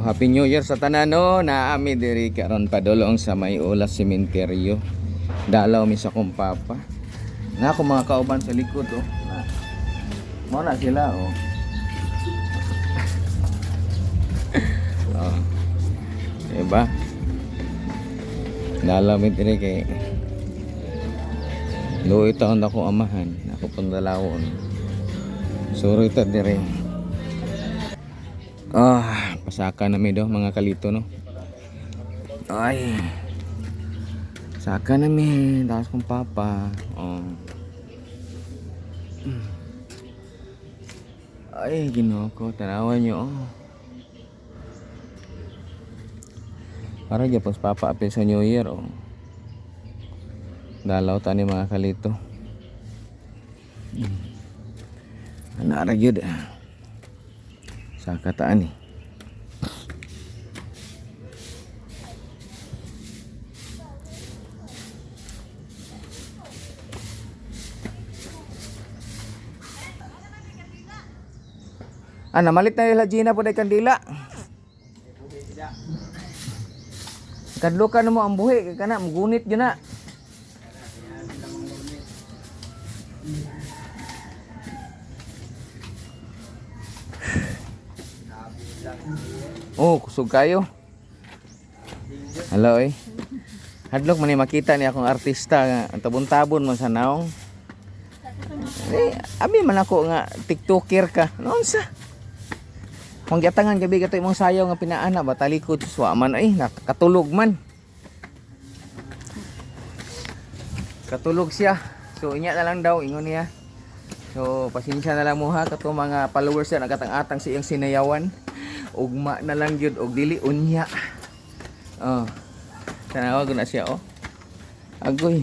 Happy New Year sa tanan no. Naami diri karon padulong sa may Ulas Sementeryo. Dalaw mi sa kong papa. Na ako mga kauban sa likod oh. Mo na sila oh. Oh. Diba? Dalaw mi diri kay luoy taon ako amahan. Ako pandalawon. Suro ito diri. Pasaka na mi do mga kalito no. Ay. Saka na mi, taas kong papa. Oh. Ay, Ginoo ko, tanawan nyo oh. Para gyapon papa apil sa New Year oh. Dalaw tani mga kalito. Ana ra gyud. Saka taan eh. Malit na nila Gina po na kandila. Kadlo ka na mo ang buhi kay kana mugunit gyud na. Oh, kusog kayo. Hello eh. Hadlok man ni makita ni akong artista nga tabon-tabon man sa naong. Abi man ako nga TikToker ka. Noon sa kung giatangan gabi gato imong sayaw nga pinaana ba talikod suswa man ay nakatulog man. Katulog siya. So inya na lang daw ingon niya. So pasensya na lang mo ha kato mga followers na nagatang-atang sa iyang sinayawan. Ugma na lang gyud og dili unya. Oh. Tanawa ko na siya oh. Agoy.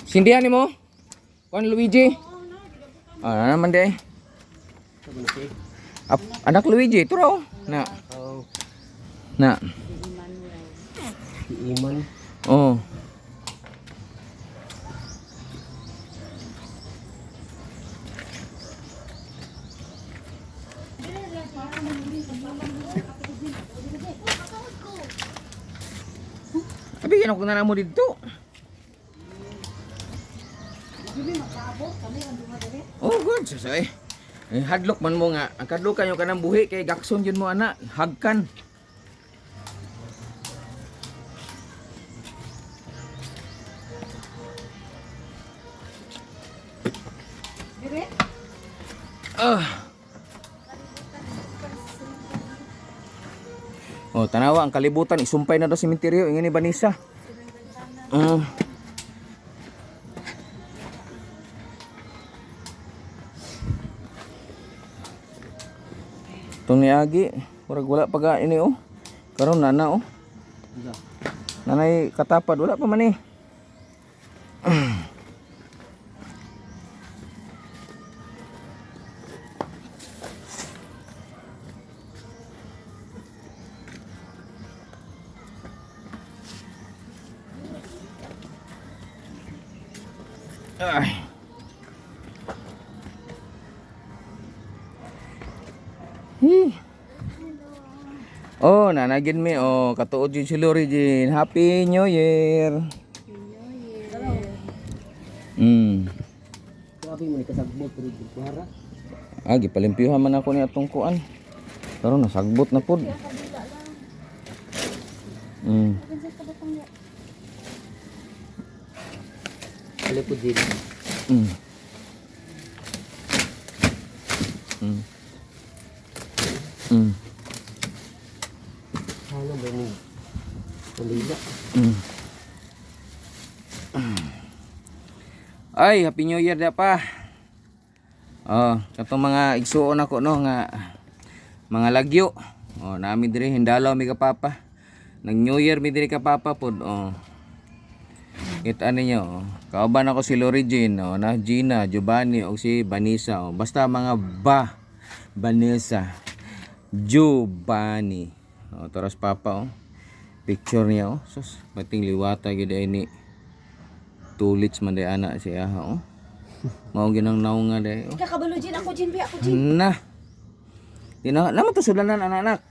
Sindihan ni mo? Kuan Luigi? Ano naman de? Anak Luigi, ito raw. Na. Na. Iman. Oh. Abi yan ako na mo dito. Oh good sasay. Hadlok man mo nga. Ang kadlok kanyo kanang buhi kay gakson yun mo ana. Hagkan. Oh, tanawa ang kalibutan isumpay na daw sementeryo ingani Vanessa. Itong niagi, wala pa ga ini oh. Karon nana oh. Nanay katapad wala pa man eh. Ay. Oh, nanagin mi oh, katuod yun si Lori Jean. Happy New Year. Grabe mo ni kasagbot pero kuhara. Gipalimpyuhan man ako ni atong kuan. Karon nasagbot na pud. Ale pud din. Ano ba ni? Kalila. Ay, Happy New Year da pa. Oh, katong mga igsuon ako no nga mga lagyo. Oh, nami diri hindalaw mi ka papa. Nag New Year mi diri ka papa pod. Oh. Kita ninyo, oh. Kauban ako si Lori Jean, oh, na Gina, Giovanni o si Vanessa. Oh. Basta mga Vanessa, Giovanni. Oh, taras papa oh. Picture niya oh. Sus, bating liwata gyud ay ni Tulits man day ana siya oh. Mao ginang naunga day. Oh. Kakabalo Jin ako Jin, ako Jin. Na. Naman to sulanan anak-anak.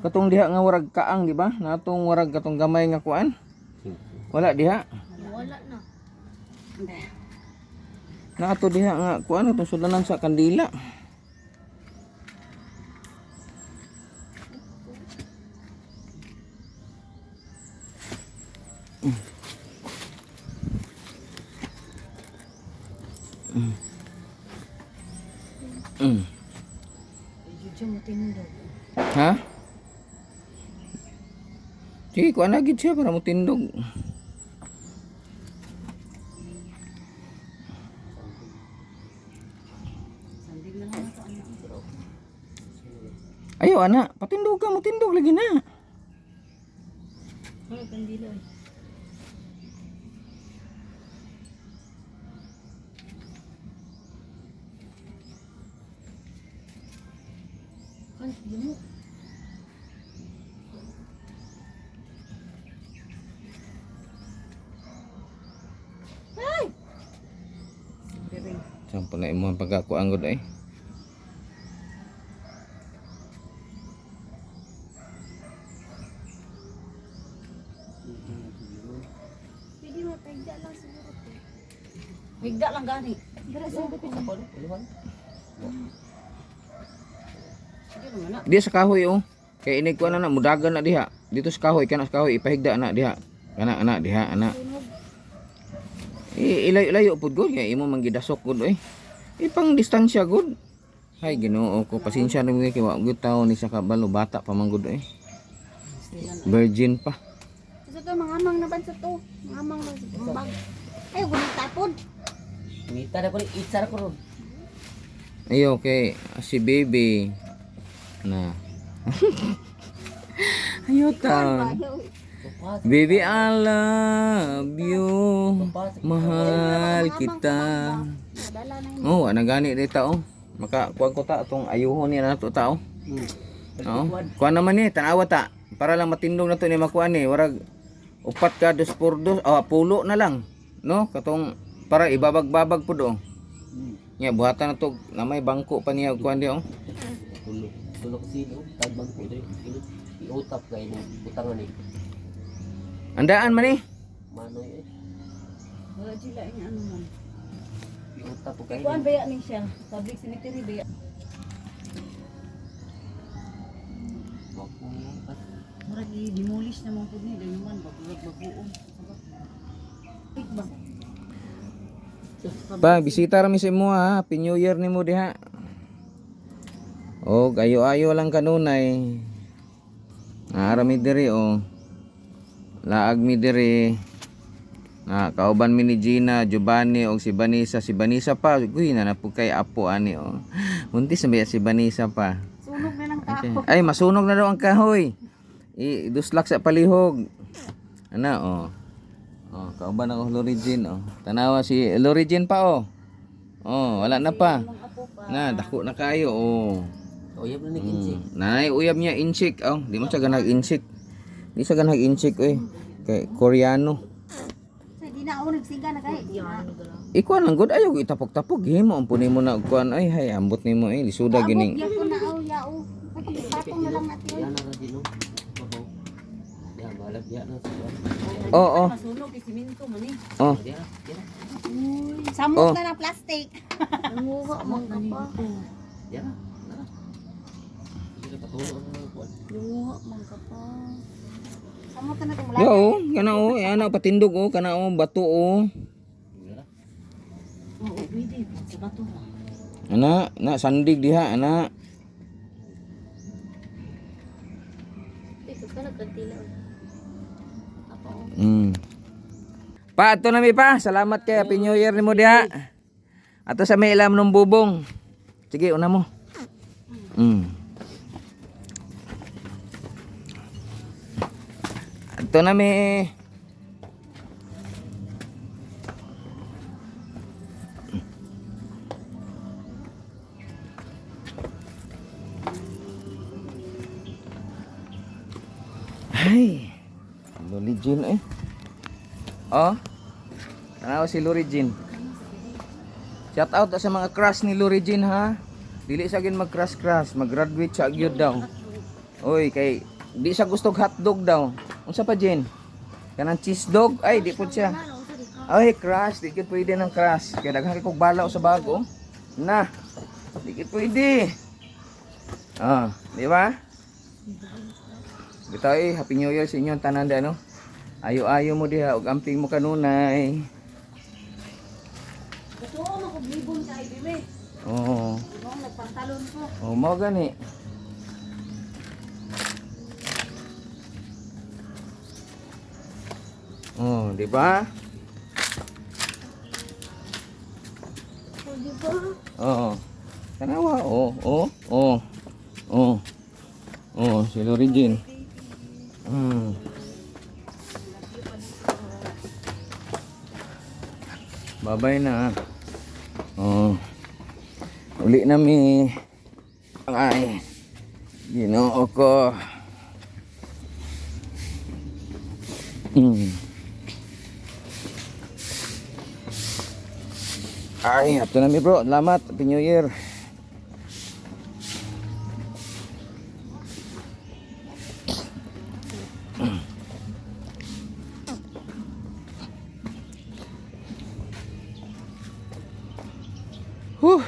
Katong diha nga warag kaang, di ba? Natong warag katong gamay nga kuan. Wala diha. Wala na. Nato diha nga kuan atong sulanan sa kandila. Judyo mo tinindog. Ha? Sige, kuan lagi siya para mo tindog. Sandig na lang ito anak. Ayo anak, patindog ka, mo tindog lagi na. Ano kandila? Kan mo. Ay! Bering. Sampo na imo ang pagkakuan gud ay. Pwede mo pagda lang siguro. Pagda lang gani. Dara sa dito sa polo. Sige naman na. Di sa kahoy oh. Kay inig ko na mudagan na diha. Dito sa kahoy kana sa kahoy ipahigda na diha. Kana anak diha anak. Ilayo-layo pud gud kay imo manggidasok gud oy. Ipang distansya gud. Hay Ginoo ko pasensya na mi kay wa gud tawo ni sa kabalo bata pa man gud eh. Virgin pa. Sa to mangamang na ban sa to. Mangamang na sa bag. Ay gunit tapod. Ngita na ko ni itsara ko ron. Ayo kay si baby na. Ayo ta. Baby I love you. Mahal kita. Dala na Oh, ana gani dita oh. Maka kuan ko ta atong ayuhon ni na to ta oh. Oo. Kuan naman ni tanawa ta para lang matindog na to ni makuan ni warag upat ka 2x2 pulo na lang no katong para ibabag-babag pud oh. Nya buhatan na to na may bangko pa niya kuan di oh. Tulok sino, tagbang ko diri. Iutap kay ni butangan ni. Andaan man ni. Manoy eh. wala sila ini ano man. Iutap ko kay. Kuan baya ni siya. Public cemetery baya. Murag i-demolish na mga pud ni dahil man baguon. Big ba? Pa bisita ra mi sa imo ha. Happy New Year nimo diha. Oh, ayo-ayo lang kanunay. Naara mi diri oh. Laag mi diri. Na kauban mi ni Gina, Giovanni og si Vanessa. Si Vanessa pa, guy na napud kay apo ani oh. Muntis na si Vanessa pa. Sunog na ng Okay. kahoy. Ay, masunog na daw ang kahoy. Duslak sa palihog. Ana oh. Oh, kauban ako Lorigin oh. Tanawa si Lorigin pa oh. Oh, wala na pa. Ang apo pa. Na, dako na kayo oh. Uyab na ni kinsi. Nanay uyab niya insik oh. Di mo siya ganag insik. Di siya ganag insik oy. Kay Koreano. Sa di na ako nagsiga na kay. Ikuan lang gud ayaw itapok-tapok himo ang punin mo na kuan ay hay ambot nimo eh lisuda gining. Abot ko na aw yao. Patong na lang natin. Yan na din no. Babaw. Yan balag yan na sa. Oo. Masunog kay simento man eh. Oh. Yan. Yan. Uy, samok Oh. na ng plastic. Nanguha man ka pa. Yan. Hindi patulo ang kuan. Nanguha man ka pa. Samok na itong Yo, kana oh, ana patindog oh, kana oh bato oh. Oo, pwede. Sa bato na. Ana, na sandig diha ana. Ito ka nagkantila. Apa o? Pa ato na mi pa, salamat kay Happy New Year nimo diha. Ato sa may ilam ng bubong. Sige, una mo. Ato na mi. Ay, Lorigin eh. Oh, tanaw si Lorigin. Shout out sa mga crush ni Lori Jean ha. Dili sa gin mag-crush, mag-graduate sa gyud daw. Oy, kay di siya gustong hotdog daw. Unsa pa Jean? Kanang cheese dog? Ay, di po siya. Ay, crush, di gid pwede ng crush. Kaya daghan kay kog balaw sa bago. Na. Di gid pwede. Ah, di ba? Bitaw Happy New Year sa inyo tanan da no. Ayo-ayo mo diha ug amping mo kanunay. Gusto ko makublibon sa bebe. Oo. Nung nagpantalon ko. Oh, mo gani. Oh, di ba? O, di ba? Oo. Tanawa, si Lori Jean. Babay na. Uli na mi. Ay. Ginoo ko. Ay, ato na mi bro. Salamat. Happy New Year. Huh.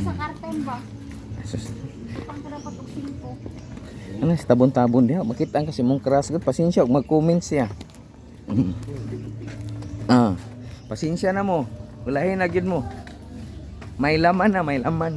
Sa karton ba? Sus. Pang dapat og 5. Ano sa tabon-tabon diha makita ang kasi mong crush gud pasensya og mag-comment siya. Pasensya na mo. Ulahin na gyud mo. May laman na, may laman.